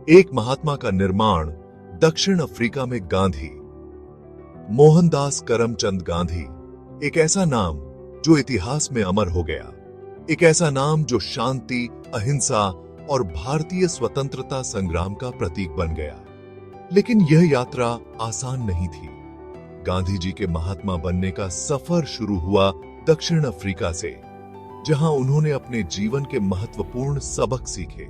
एक महात्मा का निर्माण दक्षिण अफ्रीका में गांधी, मोहनदास करमचंद गांधी, एक ऐसा नाम जो इतिहास में अमर हो गया, एक ऐसा नाम जो शांति, अहिंसा और भारतीय स्वतंत्रता संग्राम का प्रतीक बन गया। लेकिन यह यात्रा आसान नहीं थी। गांधी जी के महात्मा बनने का सफर शुरू हुआ दक्षिण अफ्रीका से, जहां उन्होंने अपने जीवन के महत्वपूर्ण सबक सीखे।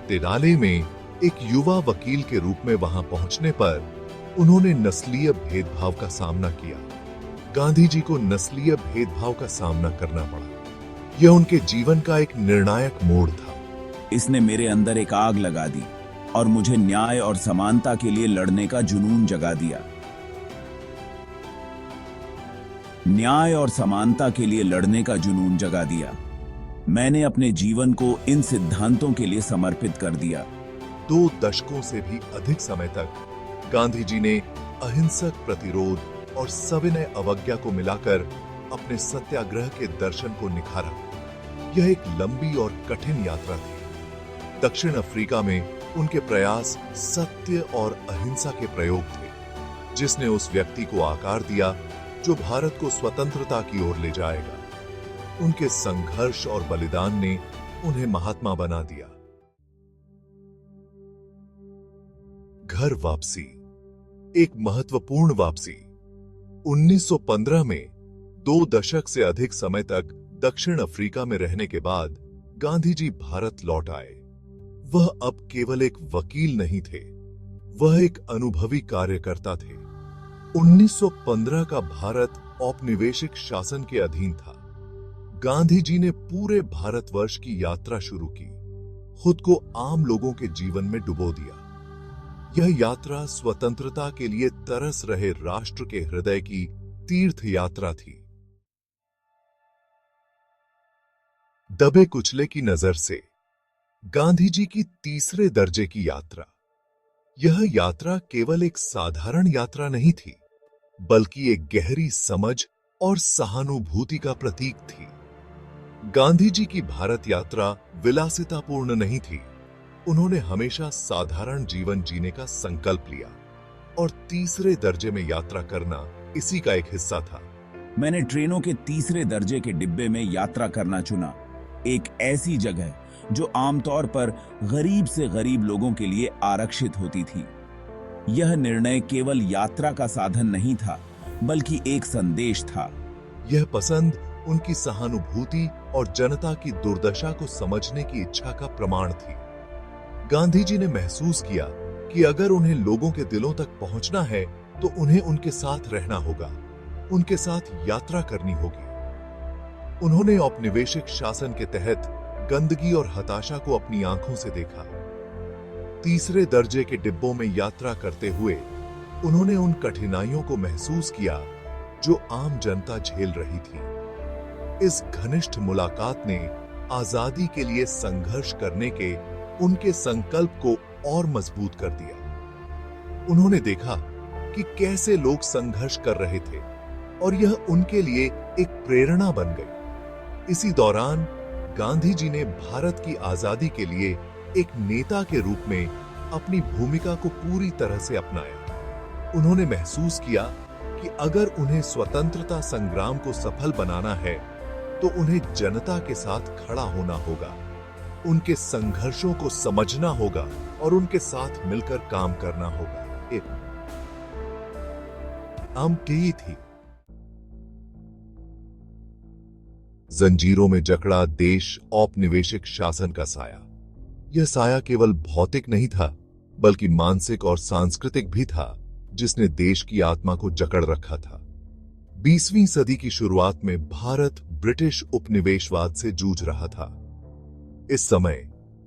तेराले में एक युवा वकील के रूप में वहां पहुंचने पर उन्होंने नस्लीय भेदभाव का सामना किया। गांधी जी को नस्लीय भेदभाव का सामना करना पड़ा। यह उनके जीवन का एक निर्णायक मोड़ था। इसने मेरे अंदर एक आग लगा दी और मुझे न्याय और समानता के लिए लड़ने का जुनून जगा दिया। न्याय और समानता के लिए लड़ने का जुनून जगा दिया। मैंने अपने जीवन को इन सिद्धांतों के लिए समर्पित कर दिया। 2 दशकों से भी अधिक समय तक गांधी जी ने अहिंसक प्रतिरोध और सविनय अवज्ञा को मिलाकर अपने सत्याग्रह के दर्शन को निखारा। यह एक लंबी और कठिन यात्रा थी। दक्षिण अफ्रीका में उनके प्रयास सत्य और अहिंसा के प्रयोग थे, जिसने उस व्यक्ति को आकार दिया जो भारत को स्वतंत्रता की ओर ले जाएगा। उनके संघर्ष और बलिदान ने उन्हें महात्मा बना दिया। घर वापसी, एक महत्वपूर्ण वापसी। 1915 में 2 दशक से अधिक समय तक दक्षिण अफ्रीका में रहने के बाद गांधी जी भारत लौट आए। वह अब केवल एक वकील नहीं थे, वह एक अनुभवी कार्यकर्ता थे। 1915 का भारत औपनिवेशिक शासन के अधीन था। गांधी जी ने पूरे भारतवर्ष की यात्रा शुरू की, खुद को आम लोगों के जीवन में डुबो दिया। यह यात्रा स्वतंत्रता के लिए तरस रहे राष्ट्र के हृदय की तीर्थ यात्रा थी। दबे कुचले की नजर से गांधी जी की तीसरे दर्जे की यात्रा। यह यात्रा केवल एक साधारण यात्रा नहीं थी, बल्कि एक गहरी समझ और सहानुभूति का प्रतीक थी। गांधी जी की भारत यात्रा विलासितापूर्ण नहीं थी। उन्होंने हमेशा साधारण जीवन जीने का संकल्प लिया और तीसरे दर्जे में यात्रा करना इसी का एक हिस्सा था। मैंने ट्रेनों के तीसरे दर्जे के डिब्बे में यात्रा करना चुना, एक ऐसी जगह जो आमतौर पर गरीब से गरीब लोगों के लिए आरक्षित होती थी। यह निर्णय केवल यात्रा का साधन नहीं था, बल्कि एक संदेश था। यह पसंद उनकी सहानुभूति और जनता की दुर्दशा को समझने की इच्छा का प्रमाण थी। गांधी जी ने महसूस किया कि अगर उन्हें लोगों के दिलों तक पहुंचना है तो उन्हें उनके साथ रहना होगा, उनके साथ यात्रा करनी होगी। उन्होंने औपनिवेशिक शासन के तहत गंदगी और हताशा को अपनी आंखों से देखा। तीसरे दर्जे के डिब्बों में यात्रा करते हुए उन्होंने उन कठिनाइयों को महसूस किया जो आम जनता झेल रही थी। इस घनिष्ठ मुलाकात ने आजादी के लिए संघर्ष करने के उनके संकल्प को और मजबूत कर दिया। उन्होंने देखा कि कैसे लोग संघर्ष कर रहे थे और यह उनके लिए एक प्रेरणा बन गई। इसी दौरान गांधी जी ने भारत की आजादी के लिए एक नेता के रूप में अपनी भूमिका को पूरी तरह से अपनाया। उन्होंने महसूस किया कि अगर उन्हें स्वतंत्रता संग्राम को सफल बनाना है तो उन्हें जनता के साथ खड़ा होना होगा, उनके संघर्षों को समझना होगा और उनके साथ मिलकर काम करना होगा। एक आम यही थी। जंजीरों में जकड़ा देश औपनिवेशिक शासन का साया। यह साया केवल भौतिक नहीं था, बल्कि मानसिक और सांस्कृतिक भी था, जिसने देश की आत्मा को जकड़ रखा था। 20वीं सदी की शुरुआत में भारत ब्रिटिश उपनिवेशवाद से जूझ रहा था। इस समय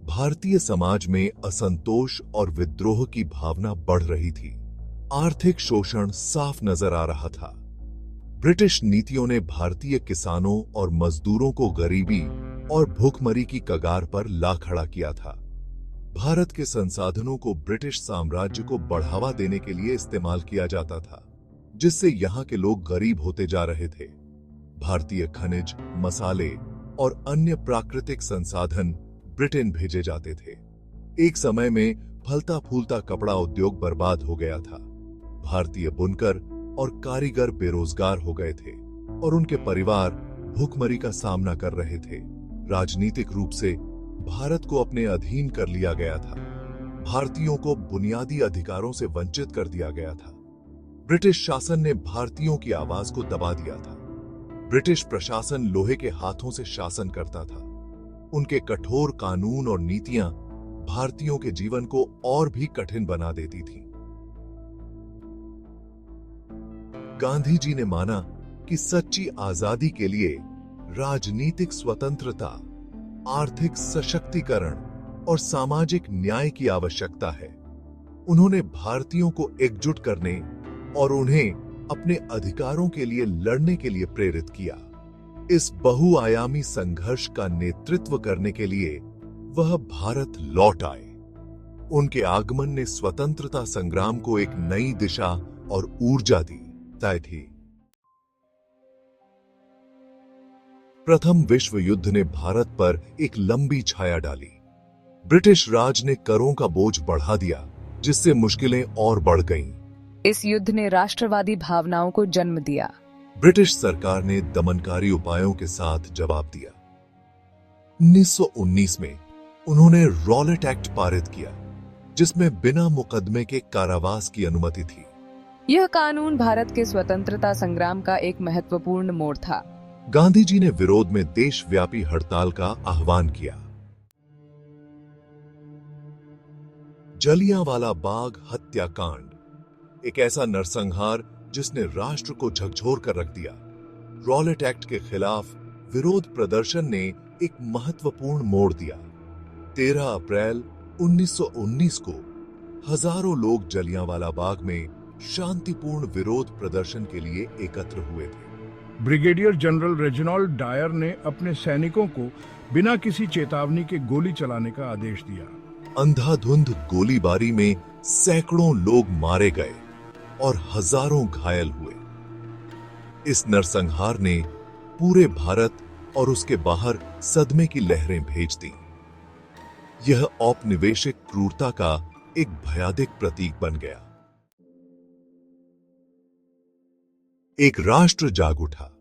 भारतीय समाज में असंतोष और विद्रोह की भावना बढ़ रही थी। आर्थिक शोषण साफ नजर आ रहा था। ब्रिटिश नीतियों ने भारतीय किसानों और मजदूरों को गरीबी और भूखमरी की कगार पर ला खड़ा किया था। भारत के संसाधनों को ब्रिटिश साम्राज्य को बढ़ावा देने के लिए इस्तेमाल किया जाता था, जिससे यहाँ के लोग गरीब होते जा रहे थे। भारतीय खनिज, मसाले और अन्य प्राकृतिक संसाधन ब्रिटेन भेजे जाते थे। एक समय में फलता फूलता कपड़ा उद्योग बर्बाद हो गया था। भारतीय बुनकर और कारीगर बेरोजगार हो गए थे और उनके परिवार भूखमरी का सामना कर रहे थे। राजनीतिक रूप से भारत को अपने अधीन कर लिया गया था। भारतीयों को बुनियादी अधिकारों से वंचित कर दिया गया था। ब्रिटिश शासन ने भारतीयों की आवाज को दबा दिया था। ब्रिटिश प्रशासन लोहे के हाथों से शासन करता था। उनके कठोर कानून और नीतियां भारतीयों के जीवन को और भी कठिन बना देती थीं। गांधी जी ने माना कि सच्ची आजादी के लिए राजनीतिक स्वतंत्रता, आर्थिक सशक्तिकरण और सामाजिक न्याय की आवश्यकता है। उन्होंने भारतीयों को एकजुट करने और उन्हें अपने अधिकारों के लिए लड़ने के लिए प्रेरित किया। इस बहुआयामी संघर्ष का नेतृत्व करने के लिए वह भारत लौट आए। उनके आगमन ने स्वतंत्रता संग्राम को एक नई दिशा और ऊर्जा दी थी। प्रथम विश्व युद्ध ने भारत पर एक लंबी छाया डाली। ब्रिटिश राज ने करों का बोझ बढ़ा दिया, जिससे मुश्किलें और बढ़ गईं। इस युद्ध ने राष्ट्रवादी भावनाओं को जन्म दिया। ब्रिटिश सरकार ने दमनकारी उपायों के साथ जवाब दिया। 1919 में उन्होंने रॉलेट एक्ट पारित किया, जिसमें बिना मुकदमे के कारावास की अनुमति थी। यह कानून भारत के स्वतंत्रता संग्राम का एक महत्वपूर्ण मोड़ था। गांधी जी ने विरोध में देशव्यापी हड़ताल का आह्वान किया। जलियांवाला बाग हत्याकांड एक ऐसा नरसंहार जिसने राष्ट्र को झकझोर कर रख दिया। रॉलेट एक्ट के खिलाफ विरोध प्रदर्शन ने एक महत्वपूर्ण मोड़ दिया। 13 अप्रैल 1919 को हजारों लोग जलियांवाला बाग में शांतिपूर्ण विरोध प्रदर्शन के लिए एकत्र हुए थे। ब्रिगेडियर जनरल रेजिनाल्ड डायर ने अपने सैनिकों को बिना किसी चेतावनी के गोली चलाने का आदेश दिया। अंधाधुंध गोलीबारी में सैकड़ों लोग मारे गए और हजारों घायल हुए। इस नरसंहार ने पूरे भारत और उसके बाहर सदमे की लहरें भेज दी। यह औपनिवेशिक क्रूरता का एक भयानक प्रतीक बन गया। एक राष्ट्र जाग उठा।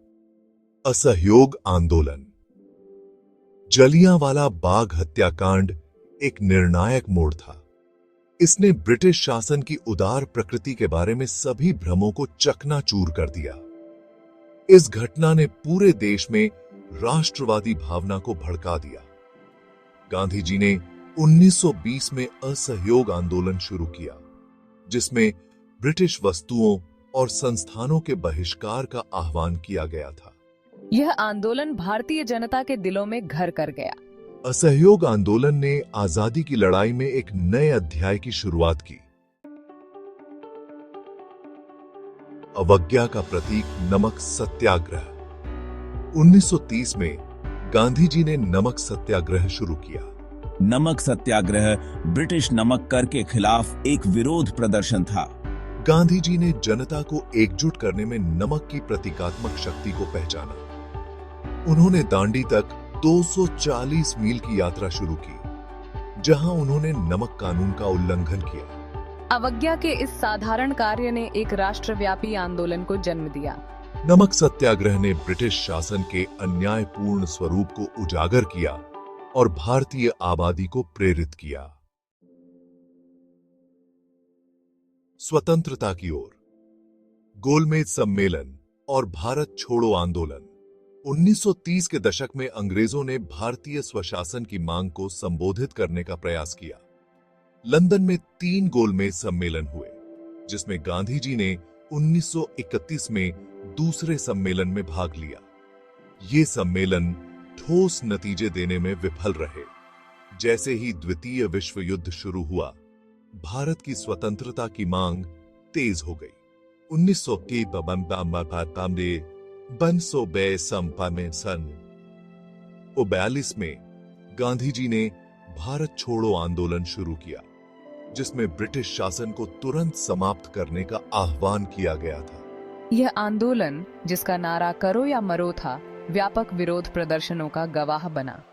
असहयोग आंदोलन। जलियांवाला बाग हत्याकांड एक निर्णायक मोड़ था। इसने ब्रिटिश शासन की उदार प्रकृति के बारे में सभी भ्रमों को चकनाचूर कर दिया। इस घटना ने पूरे देश में राष्ट्रवादी भावना को भड़का दिया। गांधी जी ने 1920 में असहयोग आंदोलन शुरू किया, जिसमें ब्रिटिश वस्तुओं और संस्थानों के बहिष्कार का आह्वान किया गया था। यह आंदोलन भारतीय जनता के दिलों में घर कर गया। असहयोग आंदोलन ने आजादी की लड़ाई में एक नए अध्याय की शुरुआत की। अवज्ञा का प्रतीक नमक सत्याग्रह। 1930 में गांधी जी ने नमक सत्याग्रह शुरू किया। नमक सत्याग्रह ब्रिटिश नमक कर के खिलाफ एक विरोध प्रदर्शन था। गांधी जी ने जनता को एकजुट करने में नमक की प्रतीकात्मक शक्ति को पहचाना। उन्होंने दांडी तक 240 मील की यात्रा शुरू की, जहां उन्होंने नमक कानून का उल्लंघन किया। अवज्ञा के इस साधारण कार्य ने एक राष्ट्रव्यापी आंदोलन को जन्म दिया। नमक सत्याग्रह ने ब्रिटिश शासन के अन्यायपूर्ण स्वरूप को उजागर किया और भारतीय आबादी को प्रेरित किया। स्वतंत्रता की ओर। गोलमेज सम्मेलन और भारत छोड़ो आंदोलन। 1930 के दशक में अंग्रेजों ने भारतीय स्वशासन की मांग को संबोधित करने का प्रयास किया। लंदन में 3 गोलमेज सम्मेलन हुए, जिसमें गांधी जी ने 1931 में दूसरे सम्मेलन में भाग लिया। ये सम्मेलन ठोस नतीजे देने में विफल रहे। जैसे ही द्वितीय विश्व युद्ध शुरू हुआ, भारत की स्वतंत्रता की मांग तेज हो गई। 1942 में गांधी जी ने भारत छोड़ो आंदोलन शुरू किया, जिसमें ब्रिटिश शासन को तुरंत समाप्त करने का आह्वान किया गया था। यह आंदोलन, जिसका नारा करो या मरो था, व्यापक विरोध प्रदर्शनों का गवाह बना।